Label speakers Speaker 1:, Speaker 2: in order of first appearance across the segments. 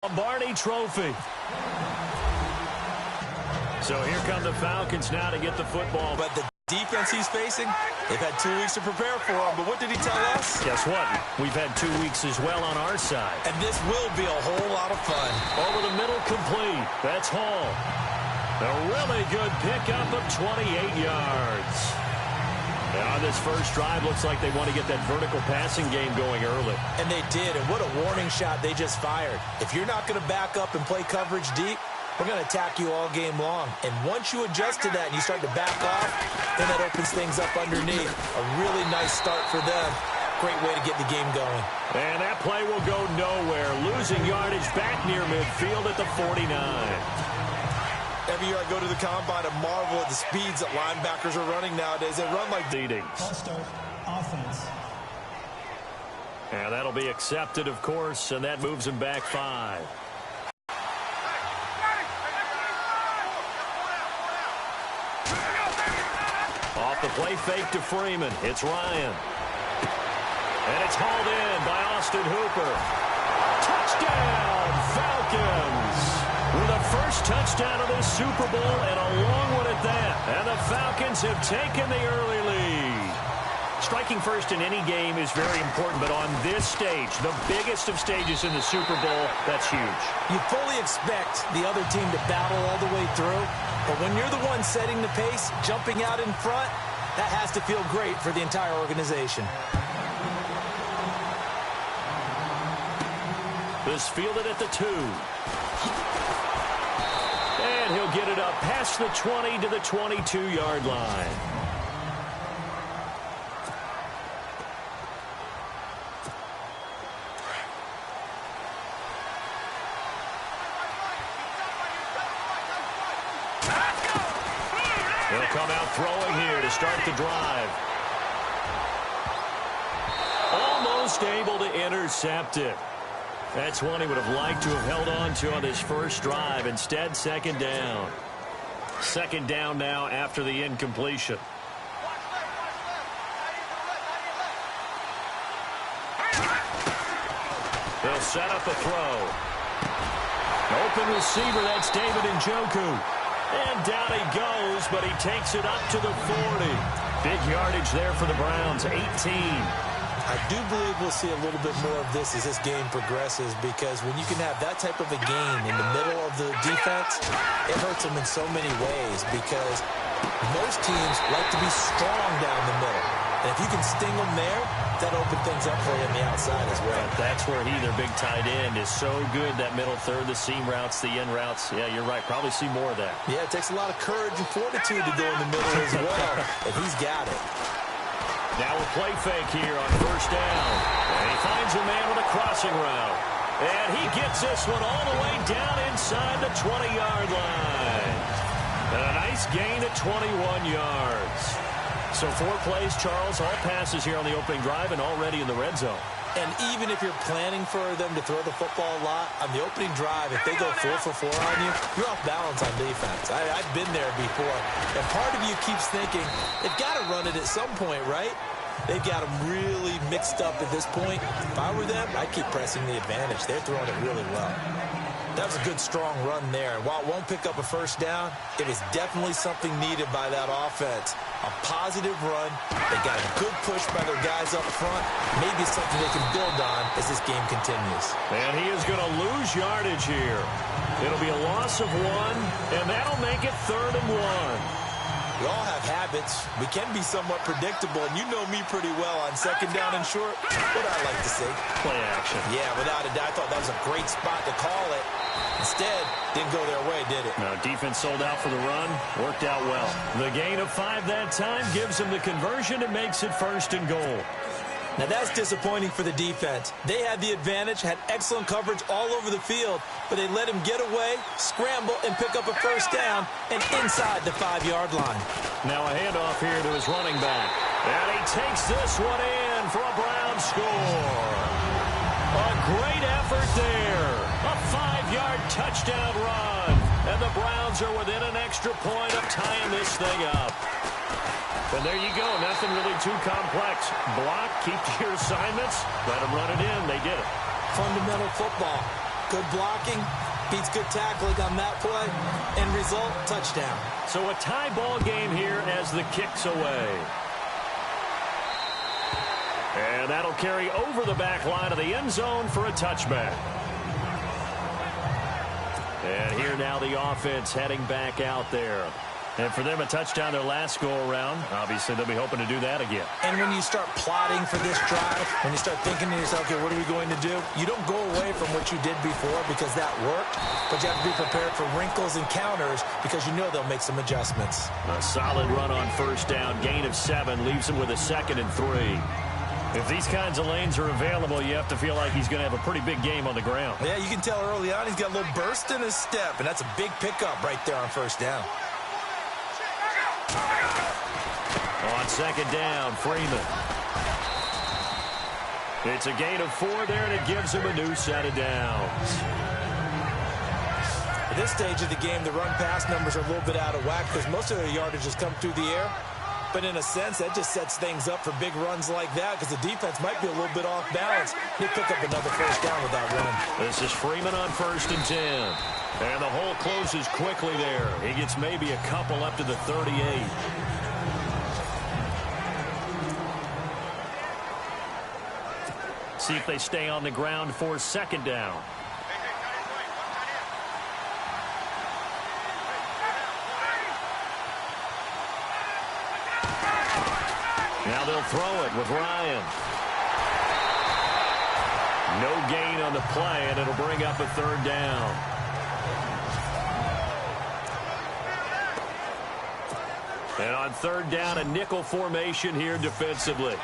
Speaker 1: Lombardi Trophy. So here come the Falcons now to get the football.
Speaker 2: But the defense he's facing, they've had 2 weeks to prepare for him. But what did he tell us?
Speaker 1: Guess what? We've had 2 weeks as well on our side.
Speaker 2: And this will be a whole lot of fun.
Speaker 1: Over the middle, complete. That's Hall. A really good pickup of 28 yards. Now, this first drive looks like they want to get that vertical passing game going early.
Speaker 2: And they did, and what a warning shot they just fired. If you're not going to back up and play coverage deep, we're going to attack you all game long. And once you adjust to that and you start to back off, then that opens things up underneath. A really nice start for them. Great way to get the game going.
Speaker 1: And that play will go nowhere. Losing yardage back near midfield at the 49.
Speaker 2: Every year I go to the combine and marvel at the speeds that linebackers are running nowadays. They run like
Speaker 1: DDs.
Speaker 3: Start offense.
Speaker 1: And that'll be accepted, of course, and that moves him back 5. Off the play fake to Freeman. It's Ryan. And it's hauled in by Austin Hooper. Touchdown, Falcons! With the first touchdown of this Super Bowl and a long one at that. And the Falcons have taken the early lead. Striking first in any game is very important, but on this stage, the biggest of stages in the Super Bowl, that's huge.
Speaker 2: You fully expect the other team to battle all the way through, but when you're the one setting the pace, jumping out in front, that has to feel great for the entire organization.
Speaker 1: This fielded at the 2. And he'll get it up past the 20 to the 22-yard line. He'll come out throwing here to start the drive. Almost able to intercept it. That's one he would have liked to have held on to on his first drive. Instead, second down. Second down now after the incompletion. They'll set up a throw. Open receiver, that's David Njoku. And down he goes, but he takes it up to the 40. Big yardage there for the Browns, 18.
Speaker 2: I do believe we'll see a little bit more of this as this game progresses, because when you can have that type of a gain in the middle of the defense, it hurts them in so many ways, because most teams like to be strong down the middle. And if you can sting them there, that'll open things up for you on the outside as well.
Speaker 1: But that's where he, their big tight end, is so good, that middle third, the seam routes, the in routes. Yeah, you're right. Probably see more of that.
Speaker 2: Yeah, it takes a lot of courage and fortitude to go in the middle as well, and he's got it.
Speaker 1: Now a play fake here on first down. And he finds a man with a crossing route. And he gets this one all the way down inside the 20-yard line. And a nice gain at 21 yards. So 4 plays, Charles, all passes here on the opening drive and already in the red zone.
Speaker 2: And even if you're planning for them to throw the football a lot, on the opening drive, if they go 4 for 4 on you, you're off balance on defense. I've been there before. And part of you keeps thinking, they've got to run it at some point, right? They've got them really mixed up at this point. If I were them, I'd keep pressing the advantage. They're throwing it really well. That was a good, strong run there. And while it won't pick up a first down, it was definitely something needed by that offense. A positive run. They got a good push by their guys up front. Maybe something they can build on as this game continues.
Speaker 1: And he is going to lose yardage here. It'll be a loss of 1, and that'll make it 3rd and 1.
Speaker 2: We all have habits. We can be somewhat predictable, and you know me pretty well on second down and short. What I like to see.
Speaker 1: Play action.
Speaker 2: Yeah, without a doubt. I thought that was a great spot to call it. Instead, didn't go their way, did it?
Speaker 1: No, defense sold out for the run. Worked out well. The gain of 5 that time gives them the conversion and makes it 1st and goal.
Speaker 2: Now, that's disappointing for the defense. They had the advantage, had excellent coverage all over the field, but they let him get away, scramble, and pick up a first down, and inside the 5-yard line.
Speaker 1: Now a handoff here to his running back. And he takes this one in for a Browns score. A great effort there. A 5-yard touchdown run. And the Browns are within an extra point of tying this thing up. And there you go. Nothing really too complex. Block, keep to your assignments, let them run it in. They did it.
Speaker 2: Fundamental football. Good blocking, beats good tackling on that play, and result, touchdown.
Speaker 1: So a tie ball game here as the kick's away. And that'll carry over the back line of the end zone for a touchback. And here now the offense heading back out there. And for them, a touchdown their last go-around. Obviously, they'll be hoping to do that again.
Speaker 2: And when you start plotting for this drive, when you start thinking to yourself, okay, what are we going to do? You don't go away from what you did before because that worked, but you have to be prepared for wrinkles and counters because you know they'll make some adjustments.
Speaker 1: A solid run on first down. Gain of 7 leaves him with a 2nd and 3. If these kinds of lanes are available, you have to feel like he's going to have a pretty big game on the ground.
Speaker 2: Yeah, you can tell early on he's got a little burst in his step, and that's a big pickup right there on first down.
Speaker 1: On 2nd down, Freeman. It's a gain of 4 there, and it gives him a new set of downs.
Speaker 2: At this stage of the game, the run-pass numbers are a little bit out of whack because most of their yardage has come through the air. But in a sense, that just sets things up for big runs like that because the defense might be a little bit off balance. They pick up another first down with that run.
Speaker 1: This is Freeman on 1st and 10. And the hole closes quickly there. He gets maybe a couple up to the 38. See if they stay on the ground for 2nd down. Now they'll throw it with Ryan. No gain on the play, and it'll bring up a 3rd down. And on 3rd down, a nickel formation here defensively.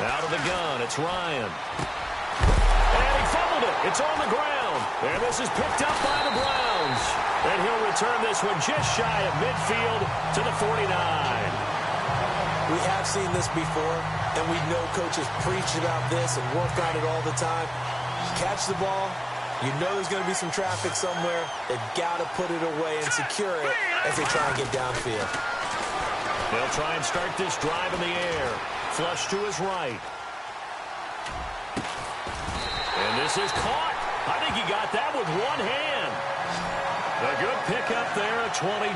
Speaker 1: Out of the gun, it's Ryan. And he fumbled it. It's on the ground. And this is picked up by the Browns. And he'll return this one just shy of midfield to the 49.
Speaker 2: We have seen this before, and we know coaches preach about this and work on it all the time. Catch the ball. You know there's going to be some traffic somewhere. They've got to put it away and secure it as they try and get downfield.
Speaker 1: They'll try and start this drive in the air. Flush to his right. And this is caught. I think he got that with one hand. A good pickup there at 22.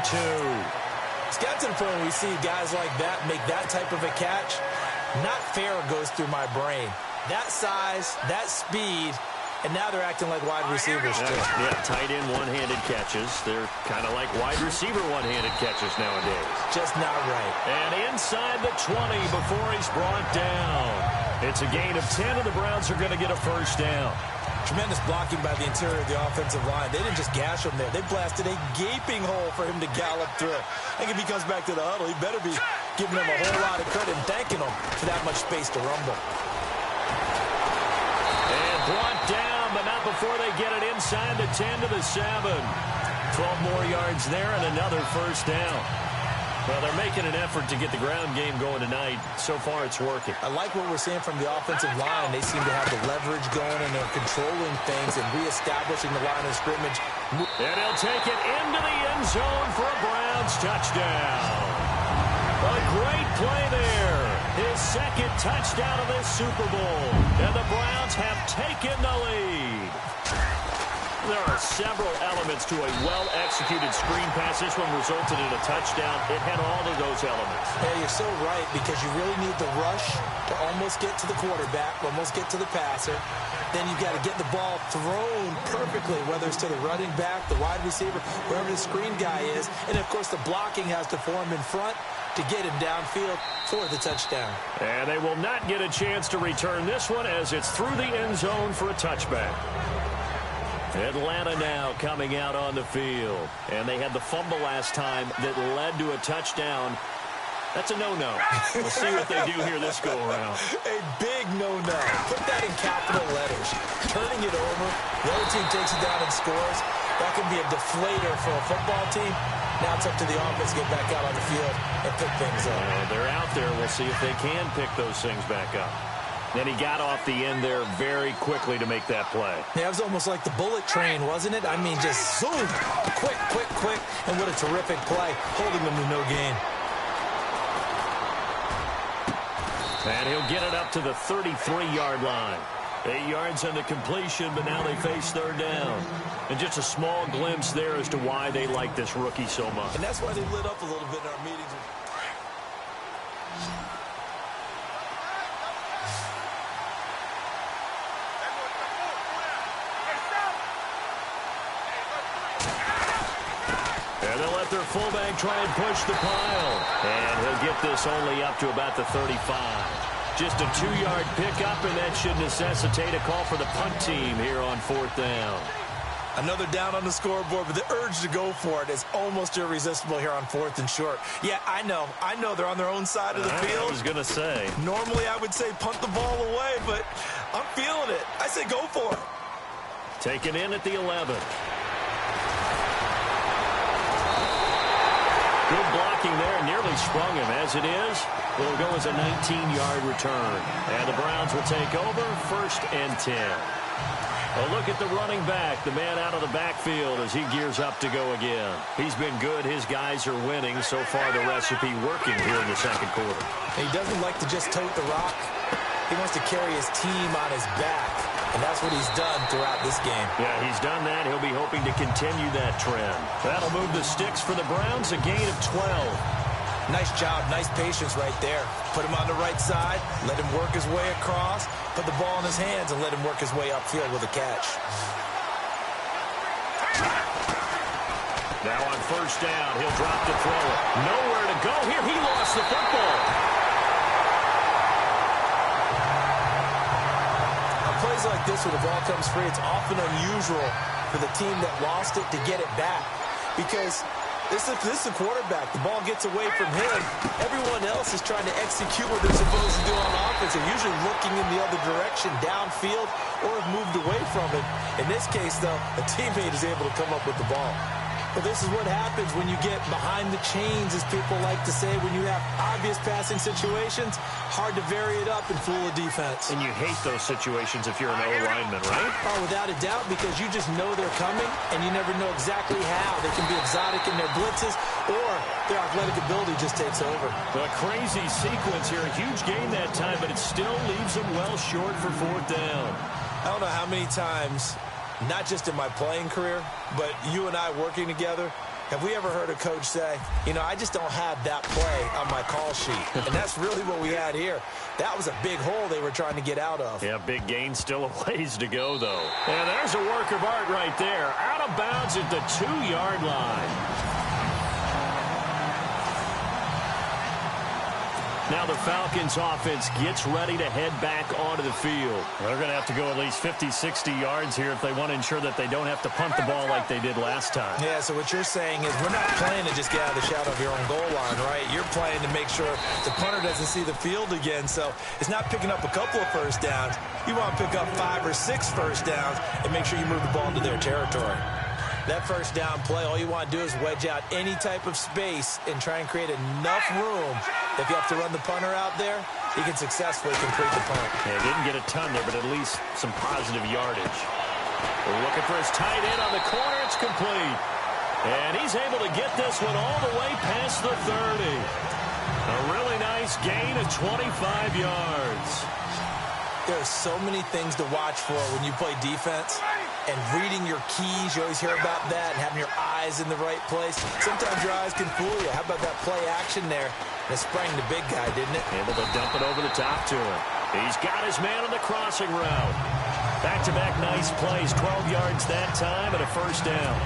Speaker 2: It's got to the point where we see guys like that make that type of a catch. Not fair goes through my brain. That size, that speed, and now they're acting like wide receivers too.
Speaker 1: Yeah, tight end one-handed catches. They're kind of like wide receiver one-handed catches nowadays.
Speaker 2: Just not right.
Speaker 1: And inside the 20 before he's brought down. It's a gain of 10, and the Browns are going to get a first down.
Speaker 2: Tremendous blocking by the interior of the offensive line. They didn't just gash him there. They blasted a gaping hole for him to gallop through. I think if he comes back to the huddle, he better be giving them a whole lot of credit and thanking them for that much space to rumble.
Speaker 1: And brought down, but not before they get it inside the 10 to the 7. 12 more yards there and another first down. Well, they're making an effort to get the ground game going tonight. So far, it's working.
Speaker 2: I like what we're seeing from the offensive line. They seem to have the leverage going, and they're controlling things and reestablishing the line of scrimmage.
Speaker 1: And he'll take it into the end zone for a Browns touchdown. A great play there. His 2nd touchdown of this Super Bowl. And the Browns have taken the lead. There are several elements to a well-executed screen pass. This one resulted in a touchdown. It had all of those elements.
Speaker 2: Yeah, you're so right, because you really need the rush to almost get to the quarterback, almost get to the passer. Then you've got to get the ball thrown perfectly, whether it's to the running back, the wide receiver, wherever the screen guy is. And, of course, the blocking has to form in front to get him downfield for the touchdown.
Speaker 1: And they will not get a chance to return this one as it's through the end zone for a touchback. Atlanta now coming out on the field. And they had the fumble last time that led to a touchdown. That's a no-no. We'll see what they do here this go-around.
Speaker 2: A big no-no. Put that in capital letters. Turning it over, the other team takes it down and scores. That can be a deflator for a football team. Now it's up to the offense to get back out on the field and pick things up.
Speaker 1: They're out there. We'll see if they can pick those things back up. Then he got off the end there very quickly to make that play.
Speaker 2: Yeah, it was almost like the bullet train, wasn't it? I mean, just zoom. Quick, quick, quick. And what a terrific play, holding them to no gain.
Speaker 1: And he'll get it up to the 33-yard line. 8 yards on the completion, but now they face third down. And just a small glimpse there as to why they like this rookie so much.
Speaker 2: And that's why they lit up a little bit in our meetings.
Speaker 1: And they'll let their fullback try and push the pile. And he'll get this only up to about the 35. Just a 2-yard pickup, and that should necessitate a call for the punt team here on fourth down.
Speaker 2: Another down on the scoreboard, but the urge to go for it is almost irresistible here on fourth and short. Yeah, I know they're on their own side of the field.
Speaker 1: I was going to say.
Speaker 2: Normally I would say punt the ball away, but I'm feeling it. I say go for it.
Speaker 1: Taken in at the 11. Good blocking there, nearly sprung him. As it is, it'll go as a 19-yard return. And the Browns will take over, 1st and 10. A look at the running back, the man out of the backfield as he gears up to go again. He's been good. His guys are winning. So far, the recipe working here in the second quarter.
Speaker 2: He doesn't like to just tote the rock. He wants to carry his team on his back, and that's what he's done throughout this game.
Speaker 1: Yeah, he's done that. He'll be hoping to continue that trend. That'll move the sticks for the Browns, a gain of 12.
Speaker 2: Nice job, nice patience right there. Put him on the right side, let him work his way across, put the ball in his hands, and let him work his way upfield with a catch.
Speaker 1: Now on first down, he'll drop to throw it. Nowhere to go here. He lost the football.
Speaker 2: On plays like this where the ball comes free, it's often unusual for the team that lost it to get it back because this is a quarterback. The ball gets away from him. Everyone else is trying to execute what they're supposed to do on offense. They're usually looking in the other direction, downfield, or have moved away from it. In this case, though, a teammate is able to come up with the ball. But this is what happens when you get behind the chains, as people like to say, when you have obvious passing situations, hard to vary it up and fool a defense.
Speaker 1: And you hate those situations if you're an O-lineman, right?
Speaker 2: Oh, without a doubt, because you just know they're coming, and you never know exactly how. They can be exotic in their blitzes, or their athletic ability just takes over.
Speaker 1: A crazy sequence here. A huge gain that time, but it still leaves them well short for fourth down.
Speaker 2: I don't know how many times, not just in my playing career, but you and I working together, have we ever heard a coach say, you know, I just don't have that play on my call sheet? And that's really what we had here. That was a big hole they were trying to get out of.
Speaker 1: Yeah, big gain, still a ways to go, though. And there's a work of art right there. Out of bounds at the 2-yard line. Now the Falcons offense gets ready to head back onto the field. They're going to have to go at least 50, 60 yards here if they want to ensure that they don't have to punt the ball like they did last time.
Speaker 2: Yeah, so what you're saying is we're not playing to just get out of the shadow of your own goal line, right? You're playing to make sure the punter doesn't see the field again. So it's not picking up a couple of first downs. You want to pick up 5 or 6 first downs and make sure you move the ball into their territory. That first down play, all you want to do is wedge out any type of space and try and create enough room. If you have to run the punter out there, he can successfully complete the punt.
Speaker 1: Yeah, didn't get a ton there, but at least some positive yardage. We're looking for his tight end on the corner. It's complete. And he's able to get this one all the way past the 30. A really nice gain of 25 yards.
Speaker 2: There are so many things to watch for when you play defense. And reading your keys, you always hear about that, and having your eyes in the right place. Sometimes your eyes can fool you. How about that play action there? It sprang the big guy, didn't it?
Speaker 1: Able to dump it over the top to him. He's got his man on the crossing route. Back-to-back nice plays, 12 yards that time and a first down.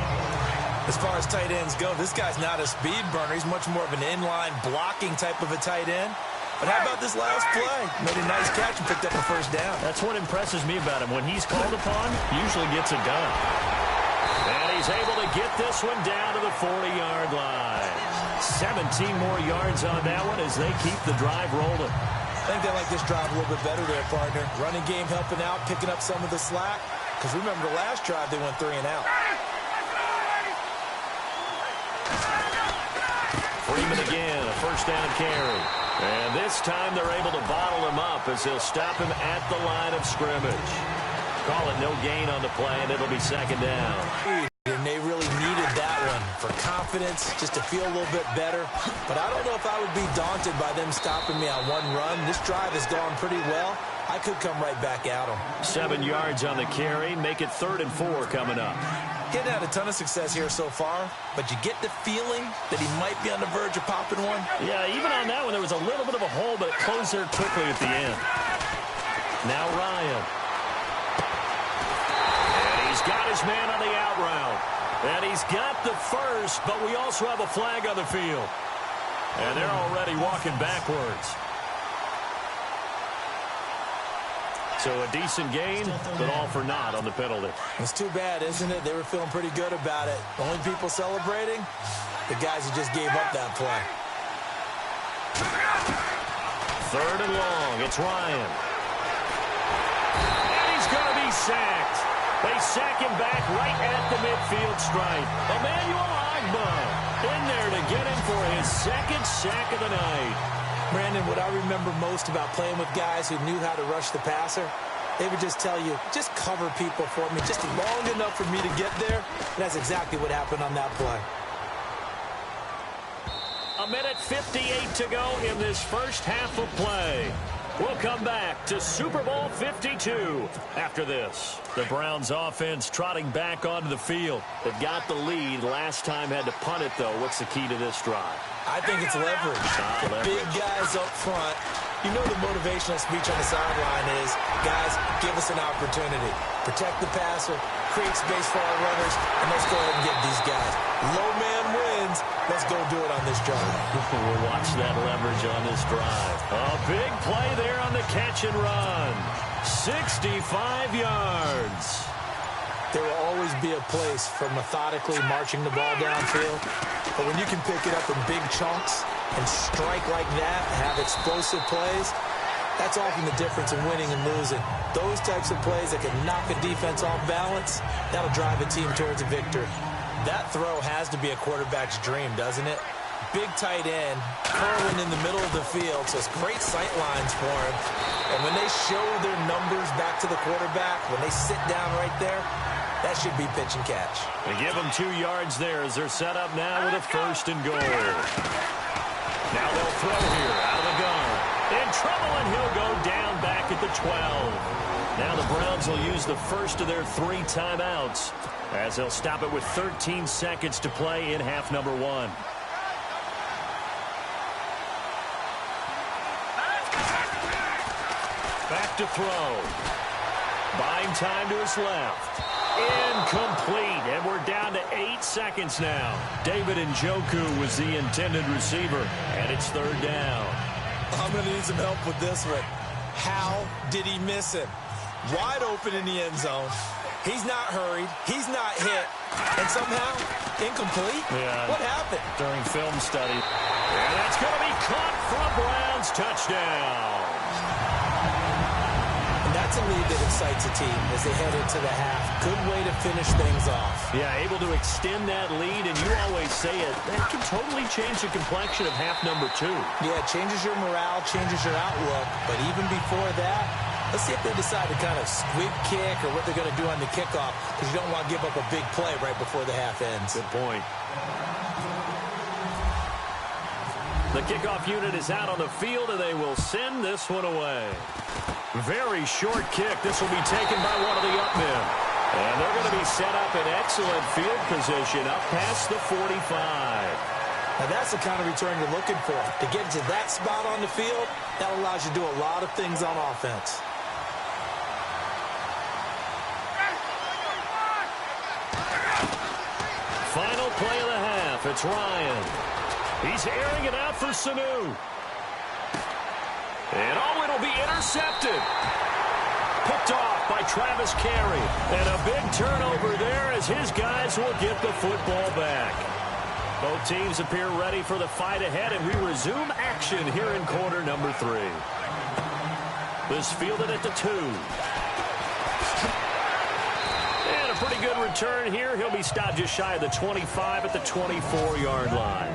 Speaker 2: As far as tight ends go, this guy's not a speed burner. He's much more of an inline blocking type of a tight end. But how about this last play? Made a nice catch and picked up a first down.
Speaker 1: That's what impresses me about him. When he's called upon, he usually gets it done. And he's able to get this one down to the 40-yard line. 17 more yards on that one as they keep the drive rolling.
Speaker 2: I think they like this drive a little bit better there, partner. Running game helping out, picking up some of the slack. Because remember the last drive, they went 3 and out.
Speaker 1: Freeman again, a first down carry. And this time they're able to bottle him up as he'll stop him at the line of scrimmage. Call it no gain on the play, and it'll be second down.
Speaker 2: And they really needed that one for confidence, just to feel a little bit better. But I don't know if I would be daunted by them stopping me on one run. This drive has gone pretty well. I could come right back at them.
Speaker 1: 7 yards on the carry. Make it 3rd and 4 coming up.
Speaker 2: Getting had a ton of success here so far, but you get the feeling that he might be on the verge of popping one.
Speaker 1: Yeah, even on that one, there was a little bit of a hole, but it closed there quickly at the end. Now Ryan. And he's got his man on the out route. And he's got the first, but we also have a flag on the field. And they're already walking backwards. So a decent gain, but all for naught on the penalty.
Speaker 2: It's too bad, isn't it? They were feeling pretty good about it. The only people celebrating, the guys who just gave up that play.
Speaker 1: 3rd and long. It's Ryan. And he's going to be sacked. They sack him back right at the midfield stripe. Emmanuel Ogbah in there to get him for his 2nd sack of the night.
Speaker 2: Brandon, what I remember most about playing with guys who knew how to rush the passer, they would just tell you, just cover people for me, just long enough for me to get there. And that's exactly what happened on that play.
Speaker 1: 1:58 to go in this first half of play. We'll come back to Super Bowl 52 after this. The Browns offense trotting back onto the field. They've got the lead. Last time had to punt it, though. What's the key to this drive?
Speaker 2: I think it's leverage. The big guys up front. You know the motivational speech on the sideline is, guys, give us an opportunity. Protect the passer, create space for our runners, and let's go ahead and get these guys. Low man wins. Let's go do it on this drive.
Speaker 1: We'll watch that leverage on this drive. A big play there on the catch and run. 65 yards.
Speaker 2: There will always be a place for methodically marching the ball downfield. But when you can pick it up in big chunks and strike like that, have explosive plays, that's often the difference in winning and losing. Those types of plays that can knock a defense off balance, that'll drive a team towards a victory. That throw has to be a quarterback's dream, doesn't it? Big tight end, curling in the middle of the field, so it's great sight lines for him. And when they show their numbers back to the quarterback, when they sit down right there, that should be pitch and catch.
Speaker 1: They give them 2 yards there as they're set up now with a 1st and goal. Now they'll throw here out of the gun. In trouble, and he'll go down back at the 12. Now the Browns will use the first of their 3 timeouts as they'll stop it with 13 seconds to play in half number 1. Back to throw. Buying time to his left. Incomplete, and we're down to 8 seconds now. David Njoku was the intended receiver, and it's 3rd down.
Speaker 2: I'm going to need some help with this one. How did he miss him? Wide open in the end zone. He's not hurried. He's not hit. And somehow, incomplete?
Speaker 1: Yeah.
Speaker 2: What happened?
Speaker 1: During film study. And that's going to be caught for a Browns touchdown.
Speaker 2: That's a lead that excites a team as they head into the half. Good way to finish things off.
Speaker 1: Yeah, able to extend that lead, and you always say it, that can totally change the complexion of half number 2.
Speaker 2: Yeah, it changes your morale, changes your outlook. But even before that, let's see if they decide to kind of squib kick or what they're going to do on the kickoff, because you don't want to give up a big play right before the half ends.
Speaker 1: Good point. The kickoff unit is out on the field, and they will send this one away. Very short kick. This will be taken by one of the up men. And they're going to be set up in excellent field position up past the 45.
Speaker 2: Now that's the kind of return you're looking for. To get to that spot on the field, that allows you to do a lot of things on offense.
Speaker 1: Final play of the half. It's Ryan. He's airing it out for Sanu. And it'll be intercepted. Picked off by Travis Carey. And a big turnover there as his guys will get the football back. Both teams appear ready for the fight ahead, and we resume action here in quarter number 3. This fielded at the 2. And a pretty good return here. He'll be stopped just shy of the 25 at the 24-yard line.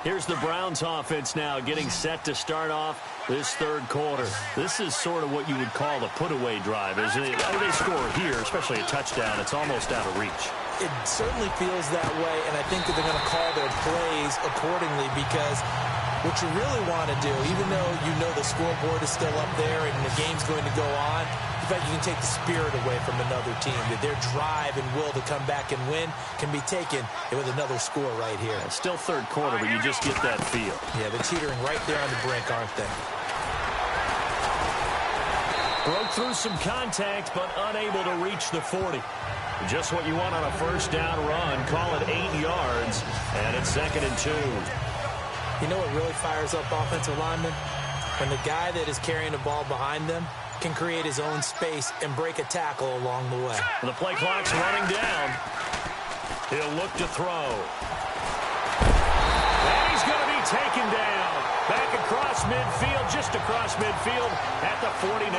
Speaker 1: Here's the Browns offense now getting set to start off this third quarter. This is sort of what you would call a put-away drive, isn't it? They score here, especially a touchdown. It's almost out of reach.
Speaker 2: It certainly feels that way, and I think that they're going to call their plays accordingly because what you really want to do, even though you know the scoreboard is still up there and the game's going to go on, in fact, you can take the spirit away from another team. That their drive and will to come back and win can be taken with another score right here.
Speaker 1: It's still third quarter, but you just get that feel.
Speaker 2: Yeah, they're teetering right there on the brink, aren't they?
Speaker 1: Broke through some contact, but unable to reach the 40. Just what you want on a first down run. Call it 8 yards, and it's 2nd and 2.
Speaker 2: You know what really fires up offensive linemen? When the guy that is carrying the ball behind them can create his own space and break a tackle along the way.
Speaker 1: The play clock's running down. He'll look to throw. And he's going to be taken down. Back across midfield, just across midfield at the 49.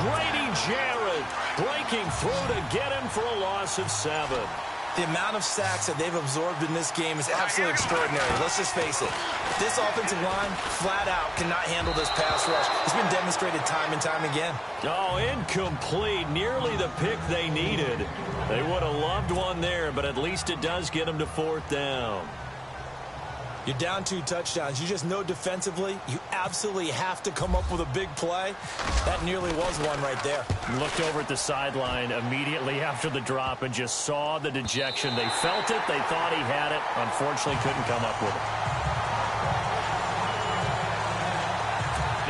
Speaker 1: Grady Jarrett breaking through to get him for a loss of 7.
Speaker 2: The amount of sacks that they've absorbed in this game is absolutely extraordinary. Let's just face it. This offensive line, flat out, cannot handle this pass rush. It's been demonstrated time and time again.
Speaker 1: Oh, incomplete. Nearly the pick they needed. They would have loved one there, but at least it does get them to 4th down.
Speaker 2: You're down 2 touchdowns. You just know defensively you absolutely have to come up with a big play. That nearly was one right there.
Speaker 1: Looked over at the sideline immediately after the drop and just saw the dejection. They felt it. They thought he had it. Unfortunately, couldn't come up with it.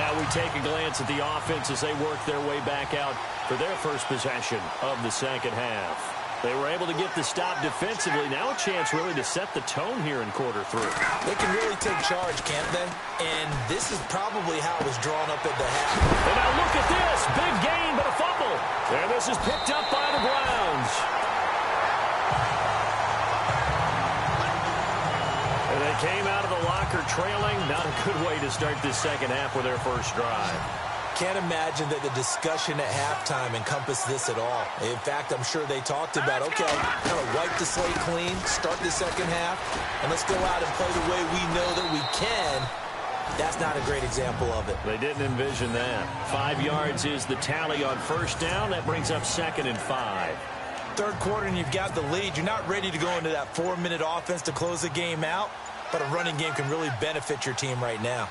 Speaker 1: Now we take a glance at the offense as they work their way back out for their first possession of the second half. They were able to get the stop defensively. Now a chance really to set the tone here in quarter 3.
Speaker 2: They can really take charge, can't they? And this is probably how it was drawn up at the half.
Speaker 1: And now look at this. Big gain, but a fumble. And this is picked up by the Browns. And they came out of the locker trailing. Not a good way to start this second half with their first drive.
Speaker 2: Can't imagine that the discussion at halftime encompassed this at all. In fact, I'm sure they talked about, okay, kind of wipe the slate clean, start the second half, and let's go out and play the way we know that we can. That's not a great example of it.
Speaker 1: They didn't envision that. 5 yards is the tally on first down. That brings up 2nd and 5.
Speaker 2: Third quarter and you've got the lead. You're not ready to go into that 4-minute offense to close the game out, but a running game can really benefit your team right now.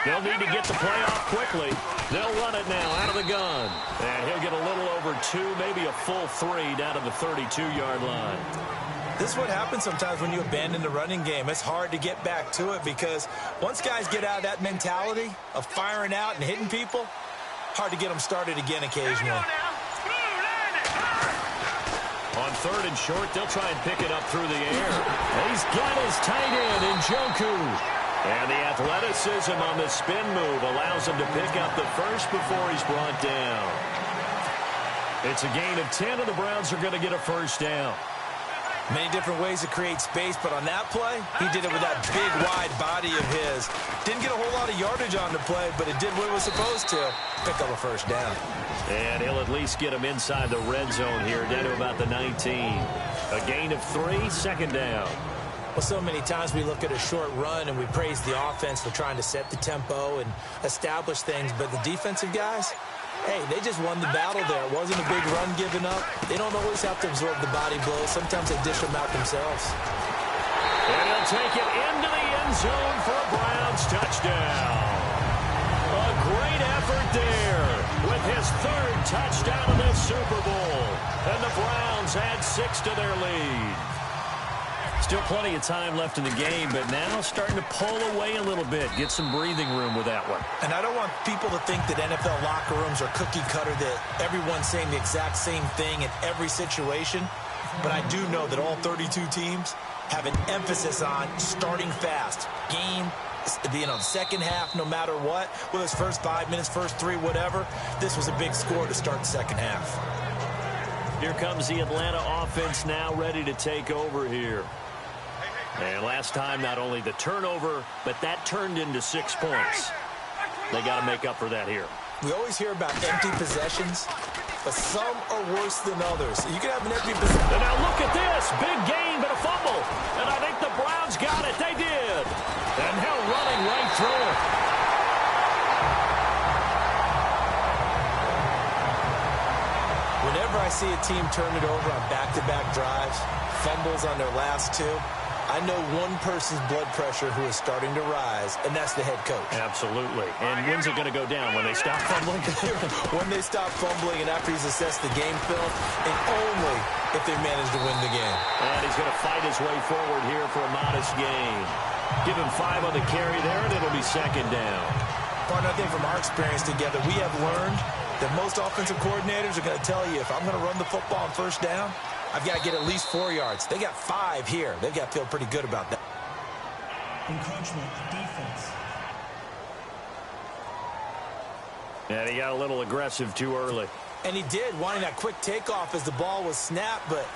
Speaker 1: They'll need to get the play off quickly. They'll run it now out of the gun. And he'll get a little over 2, maybe a full 3 down to the 32-yard line.
Speaker 2: This is what happens sometimes when you abandon the running game. It's hard to get back to it because once guys get out of that mentality of firing out and hitting people, hard to get them started again occasionally.
Speaker 1: On 3rd and short, they'll try and pick it up through the air. He's got his tight end in Njoku. And the athleticism on the spin move allows him to pick up the first before he's brought down. It's a gain of 10, and the Browns are going to get a first down.
Speaker 2: Many different ways to create space, but on that play, he did it with that big, wide body of his. Didn't get a whole lot of yardage on the play, but it did what it was supposed to. Pick up a first down.
Speaker 1: And he'll at least get him inside the red zone here, down to about the 19. A gain of 3, 2nd down.
Speaker 2: Well, so many times we look at a short run and we praise the offense for trying to set the tempo and establish things, but the defensive guys, hey, they just won the battle there. It wasn't a big run given up. They don't always have to absorb the body blows. Sometimes they dish them out themselves.
Speaker 1: And he'll take it into the end zone for a Browns touchdown. A great effort there with his 3rd touchdown of this Super Bowl. And the Browns add 6 to their lead. Still plenty of time left in the game, but now starting to pull away a little bit. Get some breathing room with that one.
Speaker 2: And I don't want people to think that NFL locker rooms are cookie cutter, that everyone's saying the exact same thing in every situation. But I do know that all 32 teams have an emphasis on starting fast. Game, being on the second half, no matter what. Whether it's first 5 minutes, first 3, whatever. This was a big score to start the second half.
Speaker 1: Here comes the Atlanta offense now ready to take over here. And last time, not only the turnover, but that turned into 6 points. They got to make up for that here.
Speaker 2: We always hear about empty possessions, but some are worse than others. You can have an empty possession.
Speaker 1: And now look at this. Big gain, but a fumble. And I think the Browns got it. They did. right through it.
Speaker 2: Whenever I see a team turn it over on back-to-back drives, fumbles on their last two, I know one person's blood pressure who is starting to rise, and that's the head coach.
Speaker 1: Absolutely. And when's it going to go down? When they stop fumbling?
Speaker 2: When they stop fumbling and after he's assessed the game film, and only if they manage to win the game.
Speaker 1: And he's going to fight his way forward here for a modest gain. Give him 5 on the carry there, and it'll be second down.
Speaker 2: Partner, I think from our experience together, we have learned that most offensive coordinators are going to tell you, if I'm going to run the football on first down, I've got to get at least 4 yards. They got 5 here. They've got to feel pretty good about that.
Speaker 3: Encroachment defense.
Speaker 1: And he got a little aggressive too early.
Speaker 2: And he did, wanting that quick takeoff as the ball was snapped, but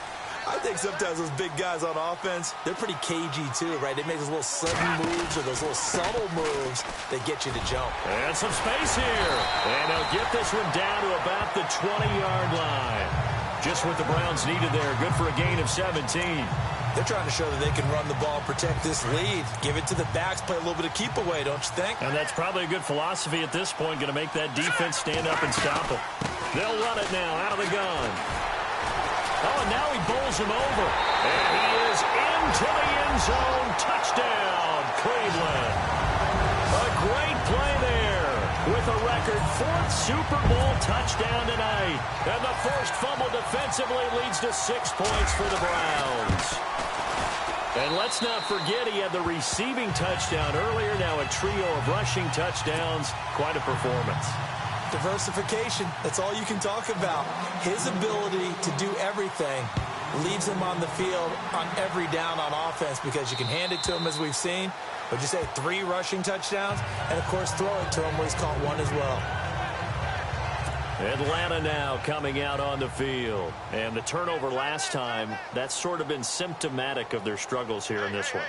Speaker 2: I think sometimes those big guys on offense, they're pretty cagey too, right? They make those little sudden moves or those little subtle moves that get you to jump.
Speaker 1: And some space here. And they'll get this one down to about the 20-yard line. Just what the Browns needed there. Good for a gain of 17.
Speaker 2: They're trying to show that they can run the ball, protect this lead. Give it to the backs, play a little bit of keep away, don't you think?
Speaker 1: And that's probably a good philosophy at this point. Going to make that defense stand up and stop it. They'll run it now out of the gun. Oh, and now he bowls him over. And he is into the end zone. Touchdown, Cleveland. A great play there with a record 4th Super Bowl touchdown tonight. And the first fumble defensively leads to 6 points for the Browns. And let's not forget he had the receiving touchdown earlier. Now a trio of rushing touchdowns. Quite a performance.
Speaker 2: Diversification, that's all you can talk about. His ability to do everything leaves him on the field on every down on offense because you can hand it to him as we've seen. But you say 3 rushing touchdowns, and of course throw it to him where he's caught 1 as well.
Speaker 1: Atlanta now coming out on the field. And the turnover last time, that's sort of been symptomatic of their struggles here in this one.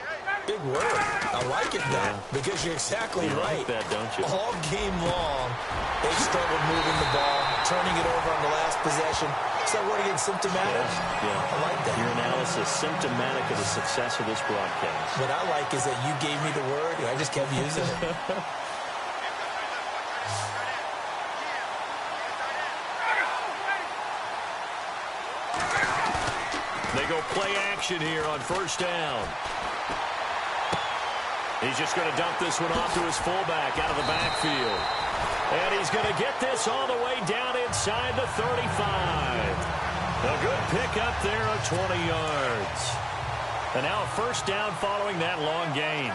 Speaker 2: Big word. I like it, though, because you're exactly right.
Speaker 1: You like that, don't you?
Speaker 2: All game long, they've struggled moving the ball, turning it over on the last possession. Is that word again, symptomatic?
Speaker 1: Yeah.
Speaker 2: I like that.
Speaker 1: Your analysis, symptomatic of the success of this broadcast.
Speaker 2: What I like is that you gave me the word, and I just kept using it.
Speaker 1: They go play action here on first down. He's just going to dump this one off to his fullback out of the backfield. And he's going to get this all the way down inside the 35. A good pick up there of 20 yards. And now a first down following that long gain.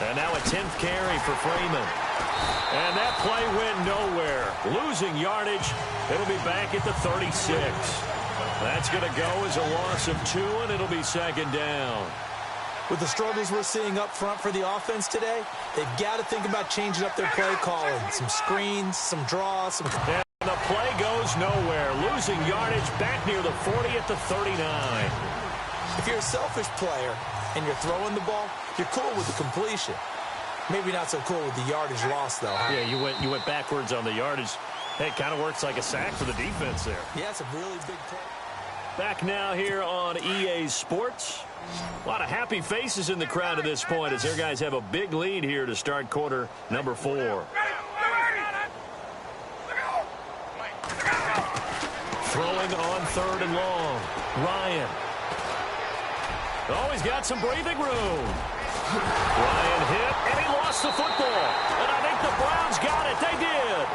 Speaker 1: And now a 10th carry for Freeman. And that play went nowhere. Losing yardage. It'll be back at the 36. That's going to go as a loss of 2, and it'll be second down.
Speaker 2: With the struggles we're seeing up front for the offense today, they've got to think about changing up their play calling. Some screens, some draws.
Speaker 1: And the play goes nowhere. Losing yardage back near the 40 at the 39.
Speaker 2: If you're a selfish player and you're throwing the ball, you're cool with the completion. Maybe not so cool with the yardage loss, though. Huh?
Speaker 1: Yeah, you went backwards on the yardage. Hey, it kind of works like a sack for the defense there.
Speaker 2: Yeah, it's a really big play.
Speaker 1: Back now here on EA Sports. A lot of happy faces in the crowd at this point as their guys have a big lead here to start quarter number 4. Throwing on 3rd and long. Ryan. Oh, he's got some breathing room. Ryan hit, and he lost the football. And I think the Browns got it. They did.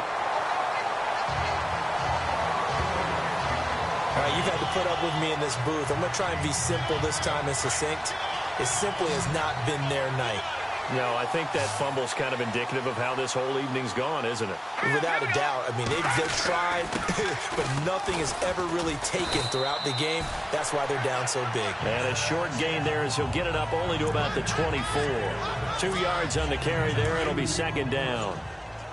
Speaker 2: All right, you've had to put up with me in this booth. I'm going to try and be simple this time and succinct. It simply has not been their night.
Speaker 1: No, I think that fumble's kind of indicative of how this whole evening's gone, isn't it?
Speaker 2: Without a doubt. I mean, they've tried, but nothing has ever really taken throughout the game. That's why they're down so big.
Speaker 1: And a short gain there as he'll get it up only to about the 24. 2 yards on the carry there. It'll be second down.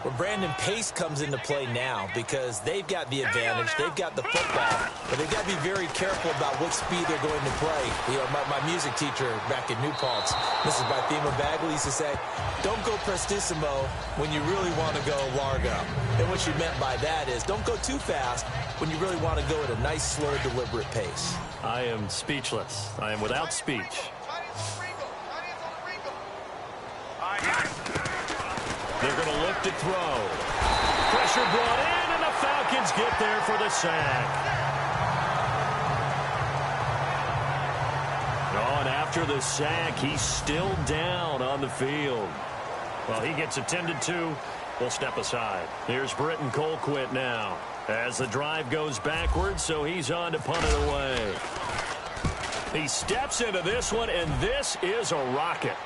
Speaker 2: Well, Brandon, pace comes into play now because they've got the advantage. They've got the football, but they've got to be very careful about what speed they're going to play. You know, my music teacher back in New Paltz, Mrs. Bythema Bagley, used to say, don't go prestissimo when you really want to go largo. And what she meant by that is don't go too fast when you really want to go at a nice, slow, deliberate pace.
Speaker 1: I am speechless. I am without speech. They're going to look to throw. Pressure brought in, and the Falcons get there for the sack. Oh, and after the sack, he's still down on the field. Well, he gets attended to. We'll step aside. Here's Britton Colquitt now as the drive goes backwards, so he's on to punt it away. He steps into this one, and this is a rocket.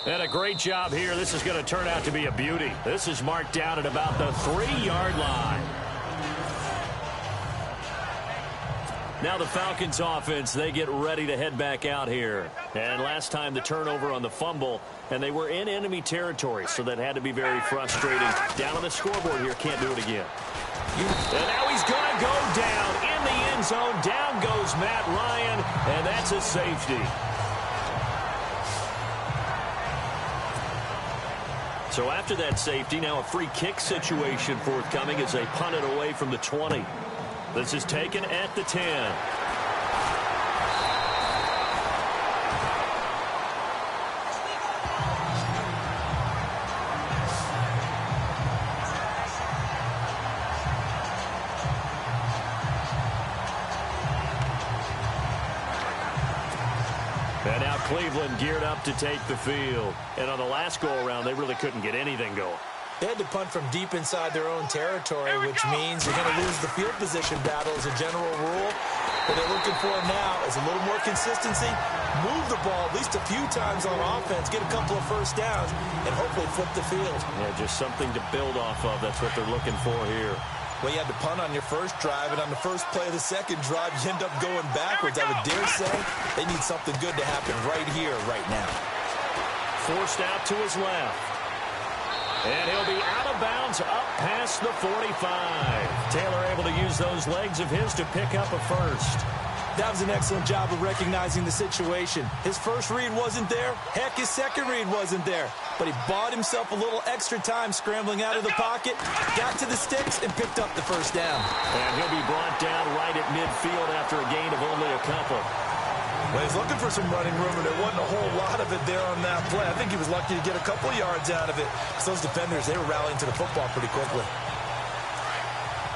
Speaker 1: And a great job here. This is going to turn out to be a beauty. This is marked down at about the 3-yard line. Now the Falcons offense, they get ready to head back out here. And last time the turnover on the fumble, and they were in enemy territory, so that had to be very frustrating. Down on the scoreboard here, can't do it again. And now he's going to go down in the end zone. Down goes Matt Ryan, and that's a safety. So after that safety, now a free kick situation forthcoming as they punt it away from the 20. This is taken at the 10. And now Cleveland geared up to take the field. And on the last go-around, they really couldn't get anything going.
Speaker 2: They had to punt from deep inside their own territory, which means you're going to lose the field position battle as a general rule. What they're looking for now is a little more consistency, move the ball at least a few times on offense, get a couple of first downs, and hopefully flip the field.
Speaker 1: Yeah, just something to build off of. That's what they're looking for here.
Speaker 2: Well, you had to punt on your first drive, and on the first play of the second drive, you end up going backwards. I would dare say they need something good to happen right here, right now.
Speaker 1: Forced out to his left. And he'll be out of bounds up past the 45. Taylor able to use those legs of his to pick up a first.
Speaker 2: That was an excellent job of recognizing the situation. His first read wasn't there. Heck, his second read wasn't there. But he bought himself a little extra time scrambling out of the pocket, got to the sticks, and picked up the first down.
Speaker 1: And he'll be brought down right at midfield after a gain of only a couple.
Speaker 2: Well, he's looking for some running room, and there wasn't a whole lot of it there on that play. I think he was lucky to get a couple of yards out of it, because those defenders, they were rallying to the football pretty quickly.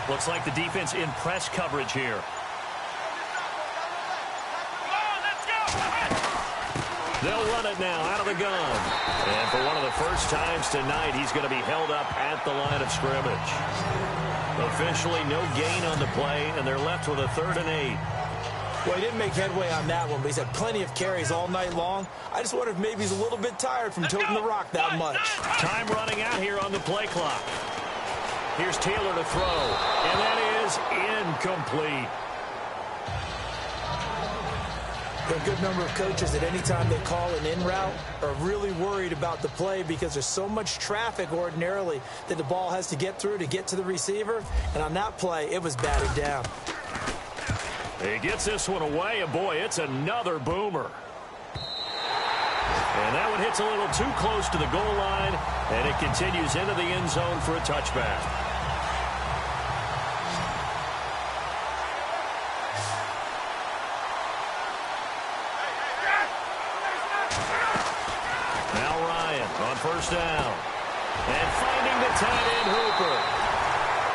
Speaker 1: Looks like the defense in press coverage here. They'll run it now out of the gun. And for one of the first times tonight, he's going to be held up at the line of scrimmage. Officially, no gain on the play, and they're left with a 3rd and 8.
Speaker 2: Well, he didn't make headway on that one, but he's had plenty of carries all night long. I just wonder if maybe he's a little bit tired from toting the rock that much.
Speaker 1: Time running out here on the play clock. Here's Taylor to throw, and that is incomplete.
Speaker 2: There are a good number of coaches that any time they call an in route are really worried about the play because there's so much traffic ordinarily that the ball has to get through to get to the receiver. And on that play, it was batted down.
Speaker 1: He gets this one away, and boy, it's another boomer. And that one hits a little too close to the goal line, and it continues into the end zone for a touchback. Now Ryan on first down. And finding the tight end Hooper.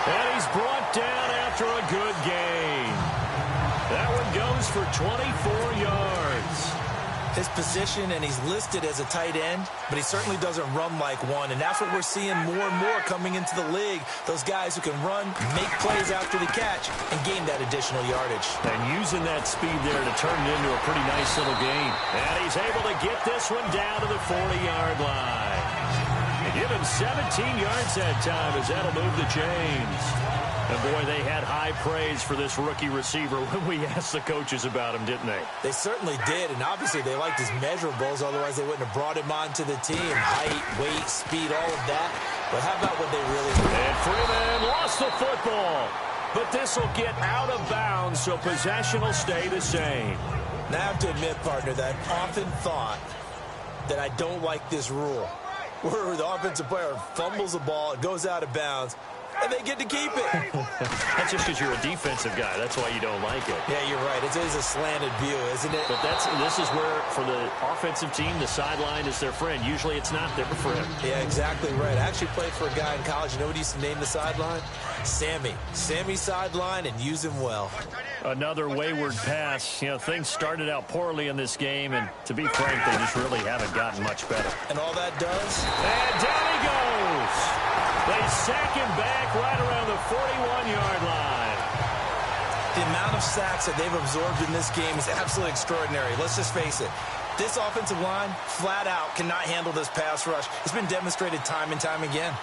Speaker 1: And he's brought down after a good gain. That one goes for 24 yards.
Speaker 2: His position, and he's listed as a tight end, but he certainly doesn't run like one, and that's what we're seeing more and more coming into the league. Those guys who can run, make plays after the catch, and gain that additional yardage.
Speaker 1: And using that speed there to turn it into a pretty nice little gain. And he's able to get this one down to the 40-yard line. And give him 17 yards that time as that'll move the chains. And boy, they had high praise for this rookie receiver when we asked the coaches about him, didn't they?
Speaker 2: They certainly did, and obviously they liked his measurables, otherwise they wouldn't have brought him onto the team. Height, weight, speed, all of that. But how about what they really did?
Speaker 1: And Freeman lost the football. But this will get out of bounds, so possession will stay the same.
Speaker 2: Now, I have to admit, partner, that I've often thought that I don't like this rule, where the offensive player fumbles the ball, it goes out of bounds, and they get to keep it.
Speaker 1: That's just because you're a defensive guy. That's why you don't like it.
Speaker 2: Yeah, you're right. It is a slanted view, isn't it?
Speaker 1: But this is where, for the offensive team, the sideline is their friend. Usually it's not their friend.
Speaker 2: Yeah, exactly right. I actually played for a guy in college. You know what he used to name the sideline? Sammy. Sammy sideline, and use him well.
Speaker 1: Another wayward pass. You know, things started out poorly in this game, and to be frank, they just really haven't gotten much better.
Speaker 2: And all that does?
Speaker 1: And down he goes. They sack him back right around the 41-yard line.
Speaker 2: The amount of sacks that they've absorbed in this game is absolutely extraordinary. Let's just face it. This offensive line, flat out, cannot handle this pass rush. It's been demonstrated time and time again.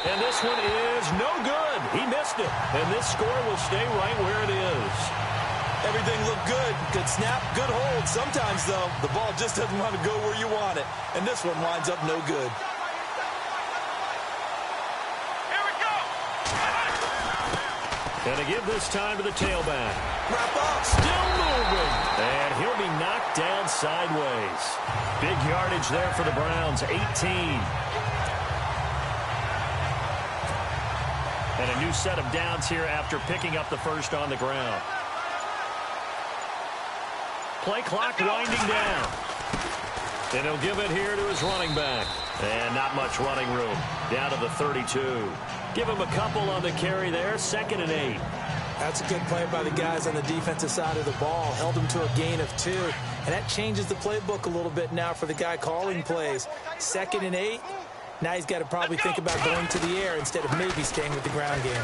Speaker 1: And this one is no good. He missed it. And this score will stay right where it is.
Speaker 2: Everything looked good. Good snap, good hold. Sometimes, though, the ball just doesn't want to go where you want it. And this one winds up no good.
Speaker 4: Here we go.
Speaker 1: And to give this time to the tailback.
Speaker 2: Wrap up.
Speaker 1: Still moving. And he'll be knocked down sideways. Big yardage there for the Browns, 18. And a new set of downs here after picking up the first on the ground. Play clock winding down. And he'll give it here to his running back. And not much running room. Down to the 32. Give him a couple on the carry there. 2nd and 8.
Speaker 2: That's a good play by the guys on the defensive side of the ball. Held him to a gain of 2. And that changes the playbook a little bit now for the guy calling plays. 2nd and 8. Now he's got to probably think about going to the air instead of maybe staying with the ground game.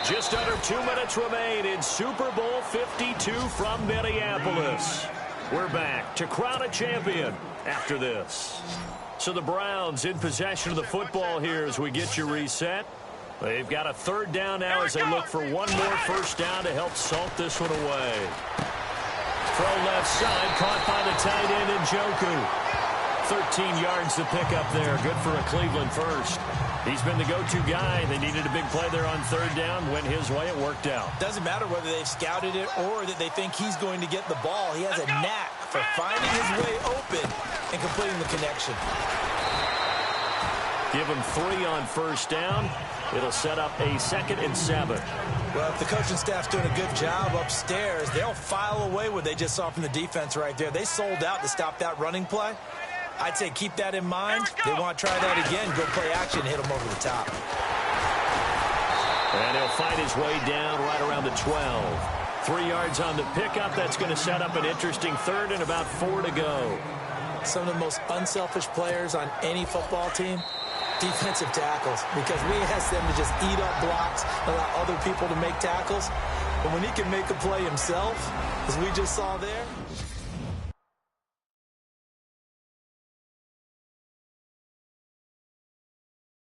Speaker 1: Just under 2 minutes remain in Super Bowl 52 from Minneapolis. We're back to crown a champion after this. So the Browns in possession of the football here as we get you reset. They've got a 3rd down now as they look for one more first down to help salt this one away. Throw left side, caught by the tight end Njoku. 13 yards to pick up there. Good for a Cleveland first. He's been the go-to guy. They needed a big play there on 3rd down. Went his way. It worked out.
Speaker 2: Doesn't matter whether they've scouted it or that they think he's going to get the ball. He has a knack for finding his way open and completing the connection.
Speaker 1: Give him 3 on first down. It'll set up a 2nd and 7.
Speaker 2: Well, if the coaching staff's doing a good job upstairs, they'll file away what they just saw from the defense right there. They sold out to stop that running play. I'd say keep that in mind. They want to try that again. Go play action, hit them over the top.
Speaker 1: And he'll fight his way down right around the 12. 3 yards on the pickup. That's going to set up an interesting 3rd and about 4 to go.
Speaker 2: Some of the most unselfish players on any football team, defensive tackles, because we ask them to just eat up blocks, allow other people to make tackles. But when he can make a play himself, as we just saw there,